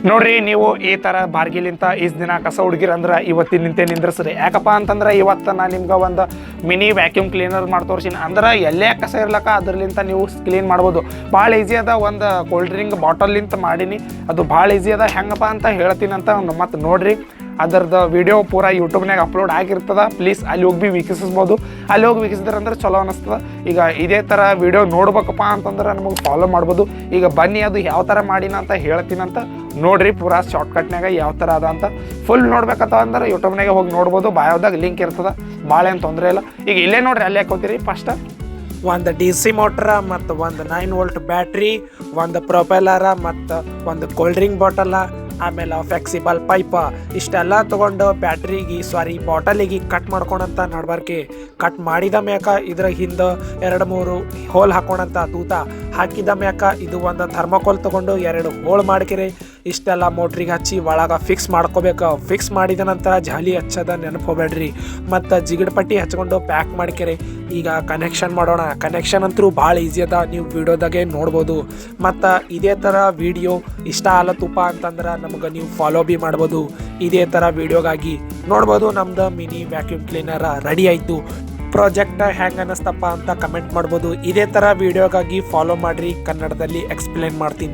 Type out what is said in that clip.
ನೋಡ್ರಿ, ನೀವು ಈ ಥರ ಬಾರ್ಗಿಲಿಂತ ಇಷ್ಟು ದಿನ ಕಸ ಹುಡುಗಿರಂದ್ರೆ ಇವತ್ತಿನ ನಿಂತೆ ನಿಂದ್ರಿಸ್ರಿ. ಯಾಕಪ್ಪ ಅಂತಂದ್ರೆ ಇವತ್ತು ನಾನು ನಿಮ್ಗೆ ಒಂದು ಮಿನಿ ವ್ಯಾಕ್ಯೂಮ್ ಕ್ಲೀನರ್ ಮಾಡಿ ತೋರಿಸಿನಿ. ಅಂದ್ರೆ ಎಲ್ಲೇ ಕಸ ಇರ್ಲಕ್ಕ ಅದ್ರಲಿಂತ ನೀವು ಕ್ಲೀನ್ ಮಾಡ್ಬೋದು. ಭಾಳ ಈಸಿ ಅದ. ಒಂದು ಕೋಲ್ಡ್ ಡ್ರಿಂಕ್ ಬಾಟಲಿಂತ ಮಾಡೀನಿ, ಅದು ಭಾಳ ಈಸಿ ಅದ. ಹೆಂಗಪ್ಪ ಅಂತ ಹೇಳ್ತೀನಿ ಅಂತ ಮತ್ತು ನೋಡ್ರಿ. ಅದರದ್ದು ವಿಡಿಯೋ ಪೂರಾ ಯೂಟ್ಯೂಬ್ನಾಗ ಅಪ್ಲೋಡ್ ಆಗಿರ್ತದೆ. ಪ್ಲೀಸ್ ಅಲ್ಲಿ ಹೋಗಿ ವೀಕ್ಷಿಸ್ಬೋದು. ಅಲ್ಲಿ ಹೋಗಿ ವೀಕ್ಷಿಸಿದ್ರಂದ್ರೆ ಚಲೋ ಅನ್ನಿಸ್ತದೆ. ಈಗ ಇದೇ ಥರ ವಿಡಿಯೋ ನೋಡ್ಬೇಕಪ್ಪ ಅಂತಂದ್ರೆ ನಮಗೆ ಫಾಲೋ ಮಾಡ್ಬೋದು. ಈಗ ಬನ್ನಿ, ಅದು ಯಾವ ಥರ ಮಾಡಿನ ಅಂತ ಹೇಳ್ತೀನಂತ ನೋಡ್ರಿ. ಪೂರಾ ಶಾರ್ಟ್ಕಟ್ನಾಗ ಯಾವ ಥರ ಅದ ಅಂತ ಫುಲ್ ನೋಡ್ಬೇಕತ್ತ ಅಂದ್ರೆ ಯೂಟ್ಯೂಬ್ನಾಗ ಹೋಗಿ ನೋಡ್ಬೋದು. ಬಾಯೋದಾಗ ಲಿಂಕ್ ಇರ್ತದೆ, ಭಾಳ ಏನು ತೊಂದರೆ ಇಲ್ಲ. ಈಗ ಇಲ್ಲೇ ನೋಡ್ರಿ, ಅಲ್ಲೇ ಹಾಕೋತೀರಿ. ಫಸ್ಟ್ ಒಂದು DC ಮೋಟ್ರ ಮತ್ತು ಒಂದು 9 ವೋಲ್ಟ್ ಬ್ಯಾಟ್ರಿ, ಒಂದು ಪ್ರೊಪೆಲರ ಮತ್ತು ಒಂದು ಕೋಲ್ಡ್ ಡ್ರಿಂಕ್ ಬಾಟಲ, ಆಮೇಲೆ ಫ್ಲೆಕ್ಸಿಬಲ್ ಪೈಪ ಇಷ್ಟೆಲ್ಲ ತೊಗೊಂಡು ಬಾಟಲಿಗೆ ಕಟ್ ಮಾಡ್ಕೊಳಂತ ನಡ್ಬಾರ್ಕೆ. ಕಟ್ ಮಾಡಿದ ಮ್ಯಾಕ ಇದ್ರ ಹಿಂದೆ 2-3 ಹೋಲ್ ಹಾಕೋಣಂತ ತೂತ ಹಾಕಿದ ಮ್ಯಾಕ ಇದು ಒಂದು ಥರ್ಮೋಕೋಲ್ ತೊಗೊಂಡು 2 ಹೋಲ್ ಮಾಡ್ಕಿರಿ. ಇಷ್ಟೆಲ್ಲ ಮೋಟ್ರಿಗೆ ಹಚ್ಚಿ ಒಳಗೆ ಫಿಕ್ಸ್ ಮಾಡ್ಕೋಬೇಕು. ಫಿಕ್ಸ್ ಮಾಡಿದ ನಂತರ ಜಾಲಿ ಹಚ್ಚದ ನೆನಪೋಬೇಡ್ರಿ. ಮತ್ತು ಜಿಗಿಡ್ ಪಟ್ಟಿ ಹಚ್ಕೊಂಡು ಪ್ಯಾಕ್ ಮಾಡ್ಕಿರಿ. ಈಗ ಕನೆಕ್ಷನ್ ಮಾಡೋಣ. ಕನೆಕ್ಷನ್ ಅಂತೂ ಭಾಳ ಈಸಿ ಅದ, ನೀವು ವಿಡಿಯೋದಾಗೆ ನೋಡ್ಬೋದು. ಮತ್ತು ಇದೇ ಥರ ವಿಡಿಯೋ ಇಷ್ಟ ಆಲತ್ತುಪ್ಪ ಅಂತಂದ್ರೆ ನಮಗೆ ನೀವು ಫಾಲೋ ಬಿ ಮಾಡ್ಬೋದು. ಇದೇ ಥರ ವಿಡಿಯೋಗಾಗಿ ನೋಡ್ಬೋದು. ನಮ್ದು ಮಿನಿ ವ್ಯಾಕ್ಯೂಮ್ ಕ್ಲೀನರ್ ರೆಡಿ ಆಯಿತು. ಪ್ರಾಜೆಕ್ಟ್ ಹೆಂಗೆ ಅನ್ನಿಸ್ತಪ್ಪ ಅಂತ ಕಮೆಂಟ್ ಮಾಡ್ಬೋದು. ಇದೇ ಥರ ವಿಡಿಯೋಗಾಗಿ ಫಾಲೋ ಮಾಡಿರಿ. ಕನ್ನಡದಲ್ಲಿ ಎಕ್ಸ್ಪ್ಲೇನ್ ಮಾಡ್ತೀನಿ.